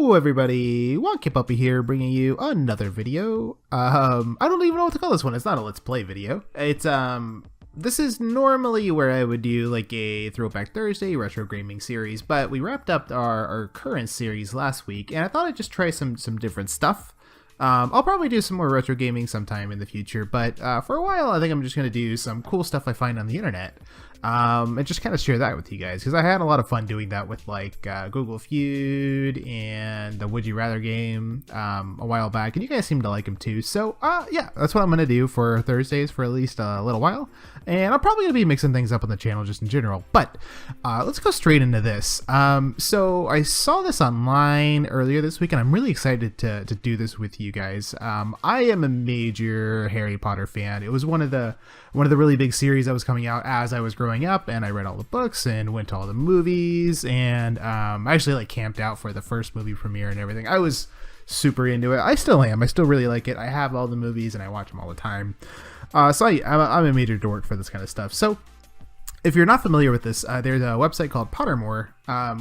Hello everybody, WonkyPuppy here, bringing you another video. I don't even know what to call this one. It's not a Let's Play video. It's this is normally where I would do like a Throwback Thursday retro gaming series, but we wrapped up our current series last week, and I thought I'd just try some different stuff. I'll probably do some more retro gaming sometime in the future, but for a while I think I'm just going to do some cool stuff I find on the internet. And just kind of share that with you guys, because I had a lot of fun doing that with like Google Feud and the Would You Rather game a while back, and you guys seem to like them too. So yeah, that's what I'm gonna do for Thursdays for at least a little while, and I'm probably gonna be mixing things up on the channel just in general. But let's go straight into this. So I saw this online earlier this week, and I'm really excited to do this with you guys. I am a major Harry Potter fan. It was one of the really big series that was coming out as I was growing up, and I read all the books and went to all the movies, and I actually like camped out for the first movie premiere and everything. I was super into it. I still am. I still really like it. I have all the movies and I watch them all the time. So I'm a major dork for this kind of stuff. So if you're not familiar with this, there's a website called Pottermore,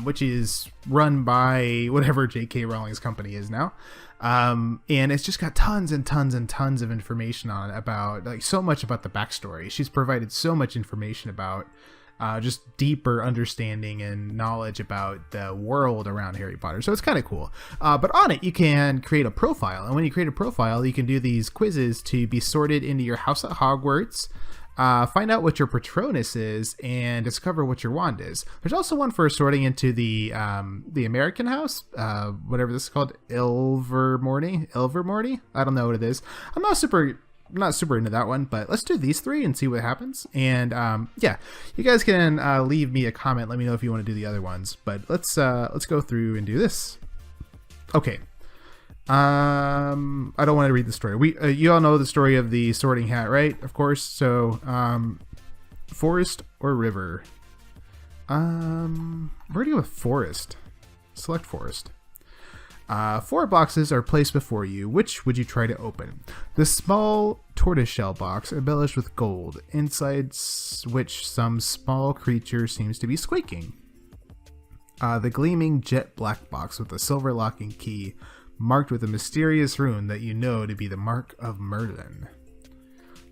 which is run by whatever J.K. Rowling's company is now. And it's just got tons and tons and tons of information on it about like so much about the backstory. She's provided so much information about just deeper understanding and knowledge about the world around Harry Potter. So it's kind of cool. But on it, you can create a profile. And when you create a profile, you can do these quizzes to be sorted into your house at Hogwarts. Find out what your Patronus is and discover what your wand is. There's also one for sorting into the American house, whatever this is called, Ilvermorny. I don't know what it is. I'm not super into that one, but let's do these three and see what happens. And yeah, you guys can leave me a comment. Let me know if you want to do the other ones. But let's go through and do this. Okay. I don't want to read the story. You all know the story of the Sorting Hat, right? Of course. So, forest or river? We're gonna go with forest. Select forest. 4 boxes are placed before you. Which would you try to open? The small tortoiseshell box embellished with gold, inside which some small creature seems to be squeaking. The gleaming jet black box with a silver locking key, marked with a mysterious rune that you know to be the mark of Merlin.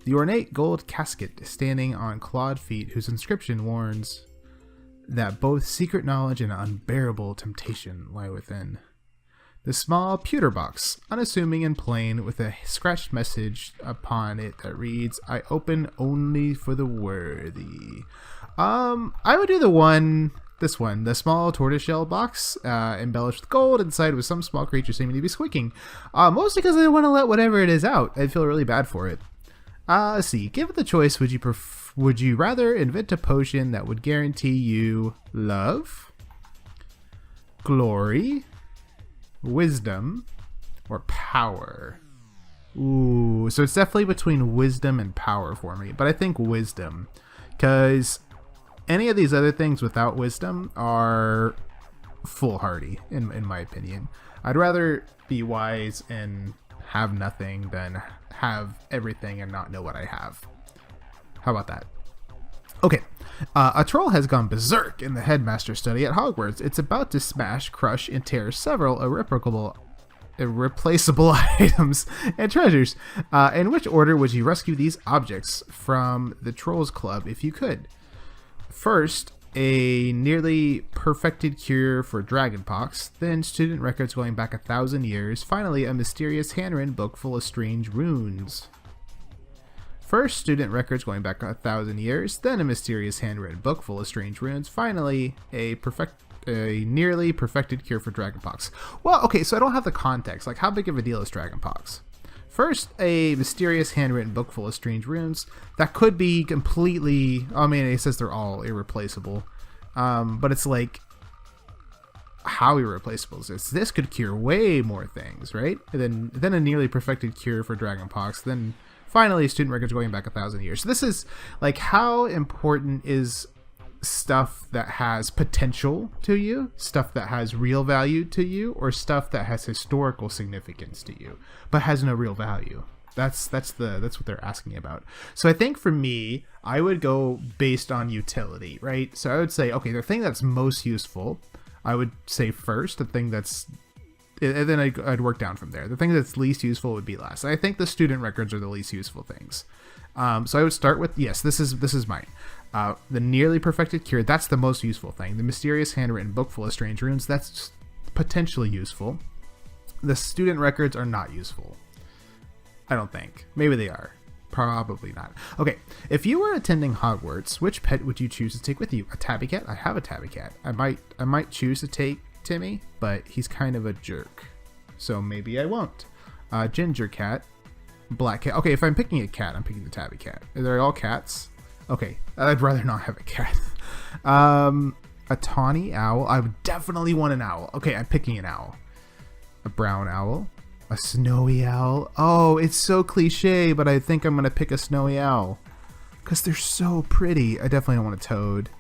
The ornate gold casket standing on clawed feet, whose inscription warns that both secret knowledge and unbearable temptation lie within. The small pewter box, unassuming and plain, with a scratched message upon it that reads, "I open only for the worthy." I would do this one, the small tortoiseshell box, embellished with gold, inside with some small creature seeming to be squeaking. Mostly because I want to let whatever it is out. I feel really bad for it. Let's see. Given the choice, would you rather invent a potion that would guarantee you love, glory, wisdom, or power? Ooh, so it's definitely between wisdom and power for me, but I think wisdom, because any of these other things without wisdom are foolhardy, in my opinion. I'd rather be wise and have nothing than have everything and not know what I have. How about that? Okay, a troll has gone berserk in the headmaster's study at Hogwarts. It's about to smash, crush, and tear several irreplaceable items and treasures. In which order would you rescue these objects from the Trolls Club if you could? First, a nearly perfected cure for dragonpox, then student records going back 1,000 years, finally a mysterious handwritten book full of strange runes. First, student records going back 1,000 years, then a mysterious handwritten book full of strange runes, finally a nearly perfected cure for dragonpox. Well, okay, so I don't have the context. Like, how big of a deal is dragonpox? First, a mysterious handwritten book full of strange runes. That could be completely... I mean, it says they're all irreplaceable. But it's like... How irreplaceable is this? This could cure way more things, right? And then a nearly perfected cure for dragonpox. Then finally, student records going back 1,000 years. So this is like, how important is stuff that has potential to you, stuff that has real value to you, or stuff that has historical significance to you but has no real value? That's what they're asking about. So I think for me, I would go based on utility, right? So I would say, okay, the thing that's most useful, I would say first. The thing that's and then I'd work down from there. The thing that's least useful would be last. I think the student records are the least useful things. So I would start with, yes, this is mine. The nearly perfected cure, that's the most useful thing. The mysterious handwritten book full of strange runes, that's potentially useful. The student records are not useful. I don't think. Maybe they are. Probably not. Okay, if you were attending Hogwarts, which pet would you choose to take with you? A tabby cat? I have a tabby cat. I might choose to take Timmy, but he's kind of a jerk, so maybe I won't. Ginger cat, black cat. Okay, if I'm picking a cat, I'm picking the tabby cat. Are they all cats? Okay, I'd rather not have a cat. A tawny owl. I would definitely want an owl. Okay, I'm picking an owl. A brown owl. A snowy owl. Oh, it's so cliche, but I think I'm going to pick a snowy owl. Because they're so pretty. I definitely don't want a toad.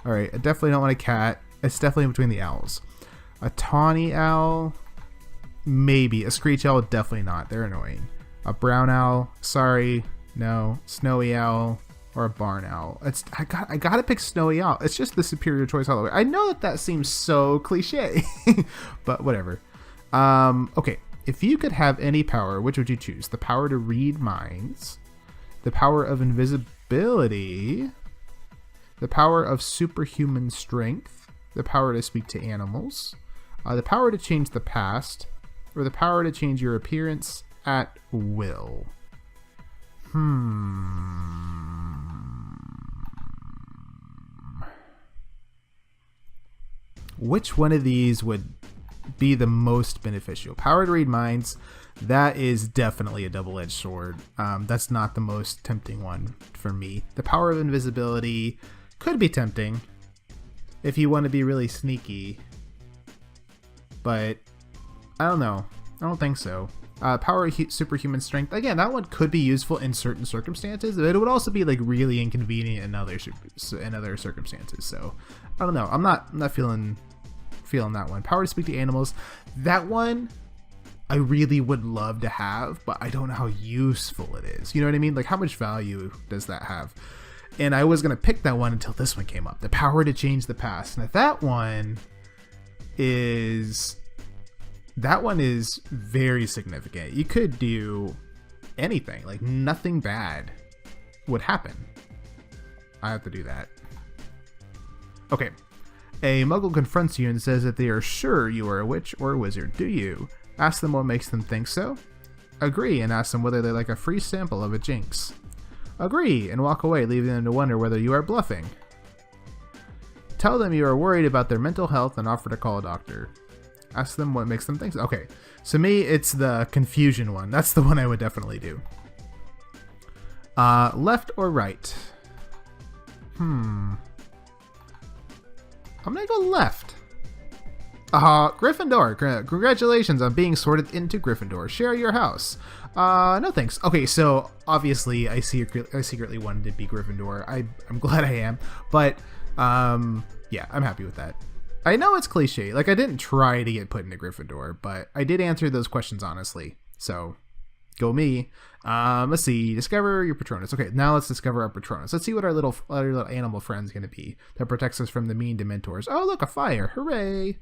Alright, I definitely don't want a cat. It's definitely between the owls. A tawny owl. Maybe. A screech owl, definitely not. They're annoying. A brown owl. Sorry. No. Snowy owl. Or a barn owl. I gotta pick snowy owl. It's just the superior choice all the way. I know that seems so cliche. But whatever. Okay. If you could have any power, which would you choose? The power to read minds, the power of invisibility, the power of superhuman strength, the power to speak to animals, the power to change the past, or the power to change your appearance at will. Which one of these would be the most beneficial? Power to read minds, that is definitely a double-edged sword. That's not the most tempting one for me. The power of invisibility could be tempting if you want to be really sneaky, but I don't know. I don't think so. Power of superhuman strength, again, that one could be useful in certain circumstances, but it would also be like really inconvenient in other circumstances. So I don't know. I'm not feeling that one. Power to speak to animals, that one I really would love to have, but I don't know how useful it is. You know what I mean? Like, how much value does that have? And I was gonna pick that one until this one came up. The power to change the past. Now that one is very significant. You could do anything. Like, nothing bad would happen. I have to do that. Okay. A muggle confronts you and says that they are sure you are a witch or a wizard. Do you? Ask them what makes them think so. Agree, and ask them whether they like a free sample of a jinx. Agree, and walk away, leaving them to wonder whether you are bluffing. Tell them you are worried about their mental health and offer to call a doctor. Ask them what makes them think so. Okay, so me, it's the confusion one. That's the one I would definitely do. Left or right? I'm gonna go left. Gryffindor. Congratulations on being sorted into Gryffindor. Share your house. No thanks. Okay, so obviously I secretly wanted to be Gryffindor. I'm glad I am, but yeah, I'm happy with that. I know it's cliche. Like, I didn't try to get put into Gryffindor, but I did answer those questions honestly. So go me. Let's see. Discover your Patronus. Okay, now let's discover our Patronus. Let's see what our little animal friend's going to be that protects us from the mean Dementors. Oh, look, a fire. Hooray.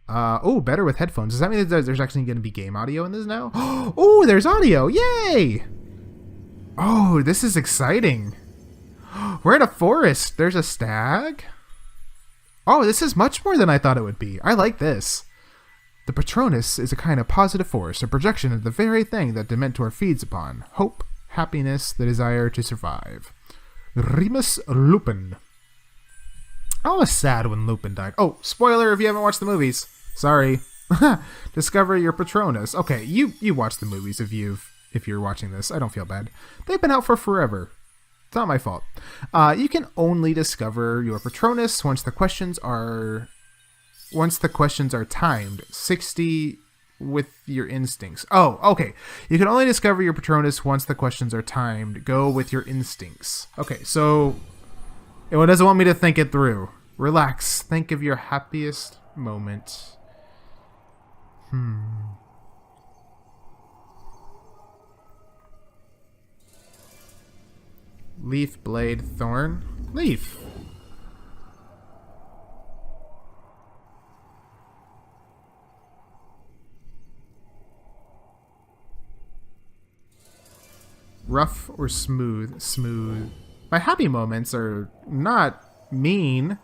Oh, better with headphones. Does that mean that there's actually going to be game audio in this now? Oh, there's audio. Yay. Oh, this is exciting. We're in a forest. There's a stag. Oh, this is much more than I thought it would be. I like this. The Patronus is a kind of positive force, a projection of the very thing that Dementor feeds upon. Hope, happiness, the desire to survive. Remus Lupin. I was sad when Lupin died. Oh, spoiler if you haven't watched the movies. Sorry. Discover your Patronus. Okay, you watch the movies if you're watching this. I don't feel bad. They've been out for forever. It's not my fault. You can only discover your Patronus once the questions are timed. 60 with your instincts. Oh, okay. You can only discover your Patronus once the questions are timed. Go with your instincts. Okay, so it doesn't want me to think it through. Relax. Think of your happiest moment. Leaf, blade, thorn. Leaf. Rough or smooth? Smooth. My happy moments are not mean.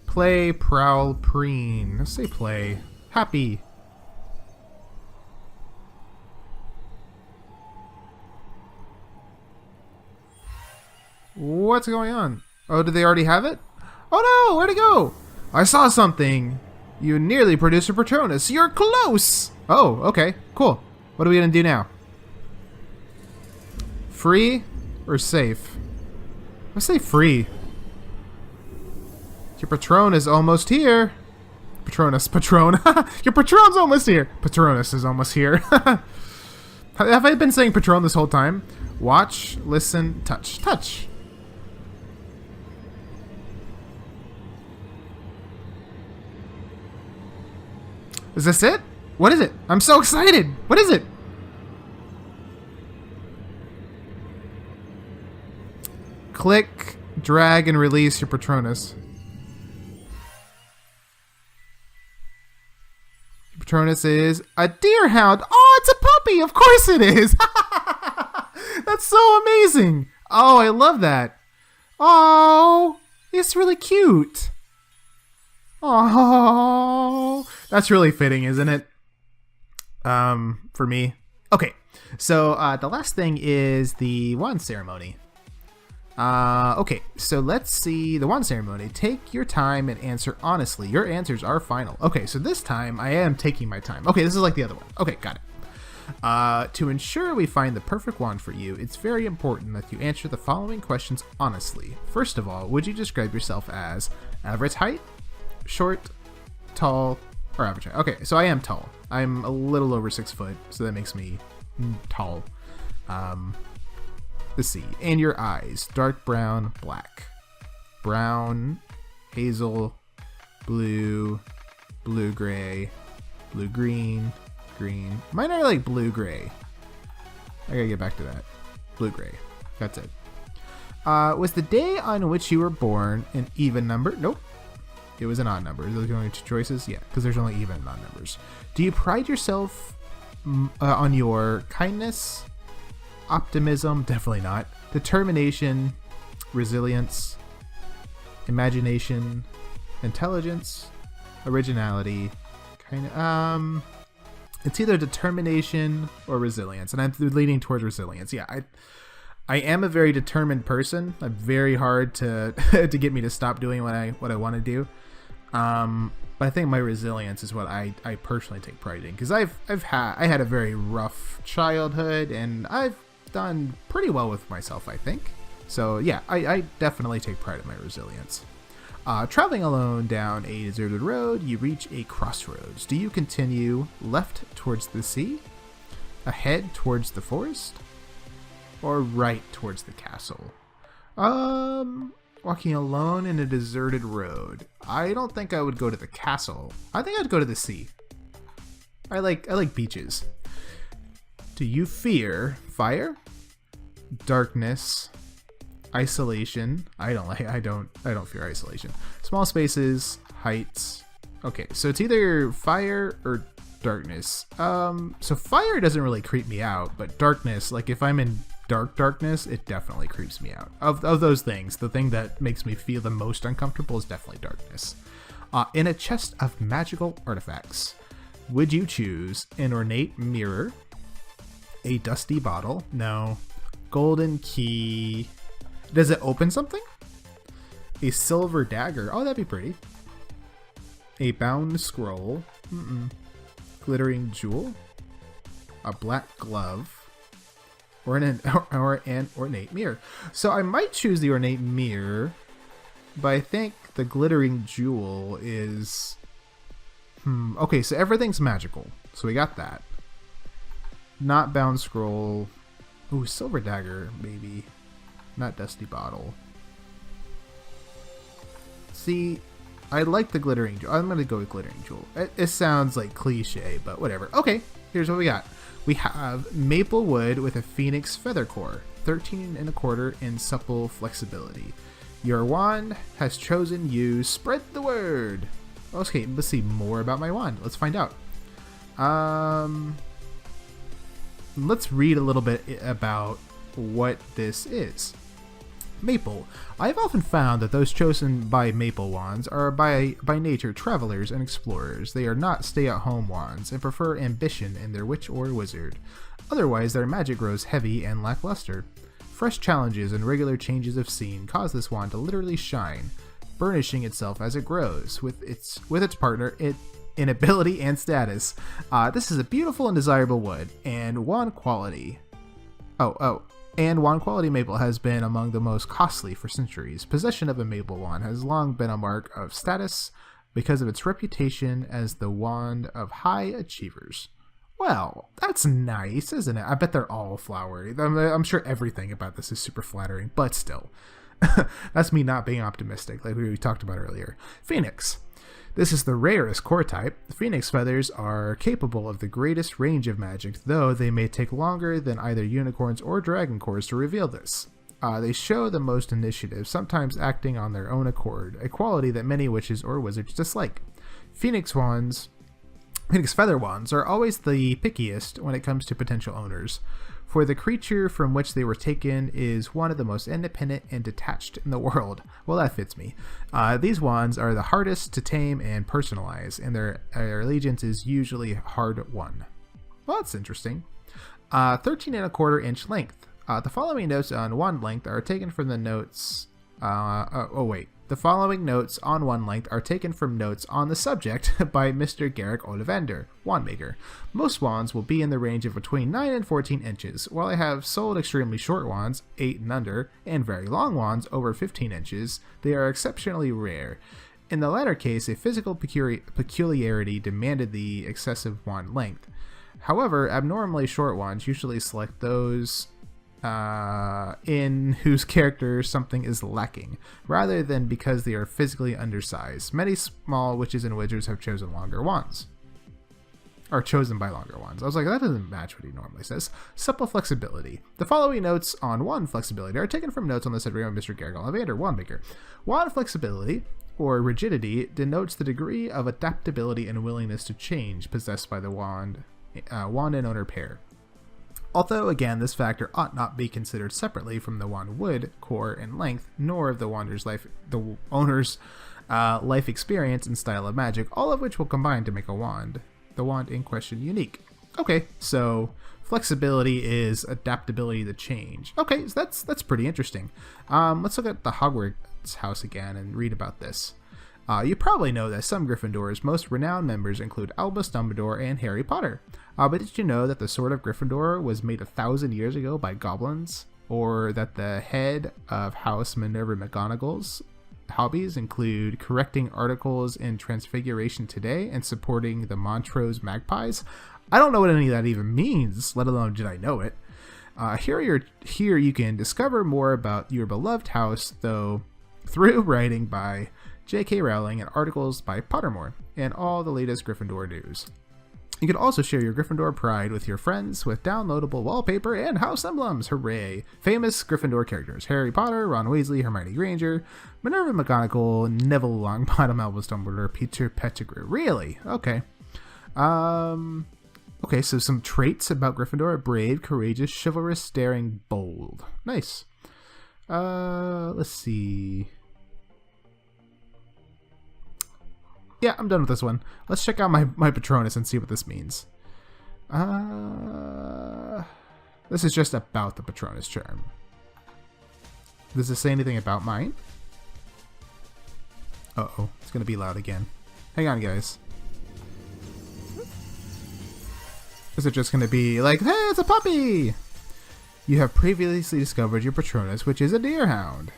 Play, prowl, preen. Let's say play. Happy. What's going on? Oh, did they already have it? Oh no, where'd it go? I saw something. You nearly produced a Patronus. You're close. Oh, okay, cool. What are we gonna do now? Free or safe? Let's say free. Your Patron is almost here. Patronus, Patron. Your Patron's almost here. Patronus is almost here. Have I been saying Patron this whole time? Watch, listen, touch. Touch. Is this it? What is it? I'm so excited. What is it? Click, drag, and release your Patronus. Patronus is a deerhound. Oh, it's a puppy. Of course it is. That's so amazing. Oh, I love that. Oh, it's really cute. Oh, that's really fitting, isn't it? For me. Okay, so the last thing is the wand ceremony. Okay, so let's see the wand ceremony. Take your time and answer honestly. Your answers are final. Okay, so this time I am taking my time. Okay, this is like the other one. Okay, got it. To ensure we find the perfect wand for you, it's very important that you answer the following questions honestly. First of all, would you describe yourself as average height, short, tall, or average height? Okay, so I am tall. I'm a little over 6 foot, so that makes me tall. Let's see. And your eyes. Dark brown, black. Brown, hazel, blue, blue-gray, blue-green, green. Mine are like blue-gray. I gotta get back to that. Blue-gray. That's it. Was the day on which you were born an even number? Nope. It was an odd number. Are those only two choices? Yeah, because there's only even and odd numbers. Do you pride yourself on your kindness? Optimism, definitely not. Determination, resilience, imagination, intelligence, originality. It's either determination or resilience, and I'm leaning towards resilience. Yeah, I am a very determined person. I'm very hard to to get me to stop doing what I want to do. But I think my resilience is what I personally take pride in, because I had a very rough childhood, and I've done pretty well with myself, I think. So yeah, I definitely take pride in my resilience. Traveling alone down a deserted road, you reach a crossroads. Do you continue left towards the sea, ahead towards the forest, or right towards the castle? Walking alone in a deserted road. I don't think I would go to the castle. I think I'd go to the sea. I like beaches. Do you fear fire, darkness, isolation? I don't fear isolation. Small spaces, heights. Okay, so it's either fire or darkness. So fire doesn't really creep me out, but darkness, like if I'm in darkness, it definitely creeps me out. Of those things, the thing that makes me feel the most uncomfortable is definitely darkness. In a chest of magical artifacts, would you choose an ornate mirror, a dusty bottle? No. Golden key. Does it open something? A silver dagger. Oh, that'd be pretty. A bound scroll. Glittering jewel. A black glove. Or an ornate mirror. So I might choose the ornate mirror, but I think the glittering jewel is... Okay, so everything's magical. So we got that. Not bound scroll. Ooh, silver dagger, maybe. Not dusty bottle. See, I like the glittering jewel. I'm going to go with glittering jewel. It sounds like cliche, but whatever. Okay, here's what we got. We have maple wood with a phoenix feather core, 13 1/4 in supple flexibility. Your wand has chosen you. Spread the word. Okay, let's see more about my wand. Let's find out. Let's read a little bit about what this is. Maple. I have often found that those chosen by maple wands are by nature travelers and explorers. They are not stay-at-home wands and prefer ambition in their witch or wizard. Otherwise, their magic grows heavy and lackluster. Fresh challenges and regular changes of scene cause this wand to literally shine, burnishing itself as it grows with its partner in ability and status. This is a beautiful and desirable wood, and wand quality. And wand quality maple has been among the most costly for centuries. Possession of a maple wand has long been a mark of status because of its reputation as the wand of high achievers. Well, that's nice, isn't it? I bet they're all flowery. I'm sure everything about this is super flattering, but still. That's me not being optimistic, like we talked about earlier. Phoenix. This is the rarest core type. Phoenix feathers are capable of the greatest range of magic, though they may take longer than either unicorns or dragon cores to reveal this. They show the most initiative, sometimes acting on their own accord, a quality that many witches or wizards dislike. Phoenix feather wands are always the pickiest when it comes to potential owners, for the creature from which they were taken is one of the most independent and detached in the world. Well, that fits me. These wands are the hardest to tame and personalize, and their allegiance is usually hard won. Well, that's interesting. 13.25-inch length. The following notes on wand length are taken from the notes... The following notes on wand length are taken from notes on the subject by Mr. Garrick Ollivander, wandmaker. Most wands will be in the range of between 9 and 14 inches, while I have sold extremely short wands, 8 and under, and very long wands, over 15 inches. They are exceptionally rare. In the latter case, a physical peculiarity demanded the excessive wand length. However, abnormally short wands usually select those in whose character something is lacking, rather than because they are physically undersized. Many small witches and wizards have chosen longer wands. Or chosen by longer wands. I was like, that doesn't match what he normally says. Supple flexibility. The following notes on wand flexibility are taken from notes on the subject of Mr. Garrick Ollivander, wandmaker. Wand flexibility, or rigidity, denotes the degree of adaptability and willingness to change possessed by the wand and owner pair. Although, again, this factor ought not be considered separately from the wand wood, core, and length, nor of the owner's life experience and style of magic, all of which will combine to make the wand in question unique. Okay, so flexibility is adaptability to change. Okay, so that's pretty interesting. Let's look at the Hogwarts house again and read about this. You probably know that some Gryffindor's most renowned members include Albus Dumbledore and Harry Potter. But did you know that the Sword of Gryffindor was made 1,000 years ago by goblins? Or that the head of House Minerva McGonagall's hobbies include correcting articles in Transfiguration Today and supporting the Montrose Magpies? I don't know what any of that even means, let alone did I know it. Here you can discover more about your beloved house, though, through writing by J.K. Rowling and articles by Pottermore, and all the latest Gryffindor news. You can also share your Gryffindor pride with your friends with downloadable wallpaper and house emblems. Hooray! Famous Gryffindor characters: Harry Potter, Ron Weasley, Hermione Granger, Minerva McGonagall, Neville Longbottom, Albus Dumbledore, Peter Pettigrew. Really? Okay. Okay, so some traits about Gryffindor: brave, courageous, chivalrous, daring, bold. Nice. Let's see. Yeah, I'm done with this one. Let's check out my Patronus and see what this means. This is just about the Patronus charm. Does this say anything about mine? Uh-oh, it's going to be loud again. Hang on, guys. Is it just going to be like, hey, it's a puppy? You have previously discovered your Patronus, which is a deerhound.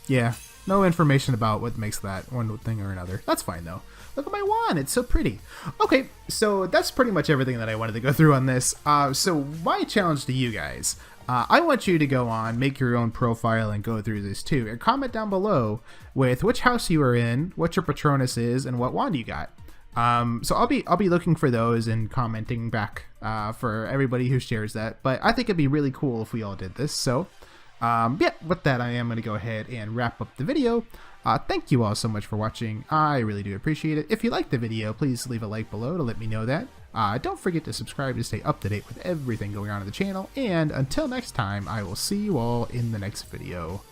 Yeah. No information about what makes that one thing or another. That's fine, though. Look at my wand. It's so pretty. Okay, so that's pretty much everything that I wanted to go through on this. So my challenge to you guys, I want you to go on, make your own profile, and go through this too. And comment down below with which house you are in, what your Patronus is, and what wand you got. So I'll be looking for those and commenting back for everybody who shares that. But I think it'd be really cool if we all did this. So Yeah, with that, I am going to go ahead and wrap up the video. Thank you all so much for watching. I really do appreciate it. If you liked the video, please leave a like below to let me know that. Don't forget to subscribe to stay up to date with everything going on in the channel. And until next time, I will see you all in the next video.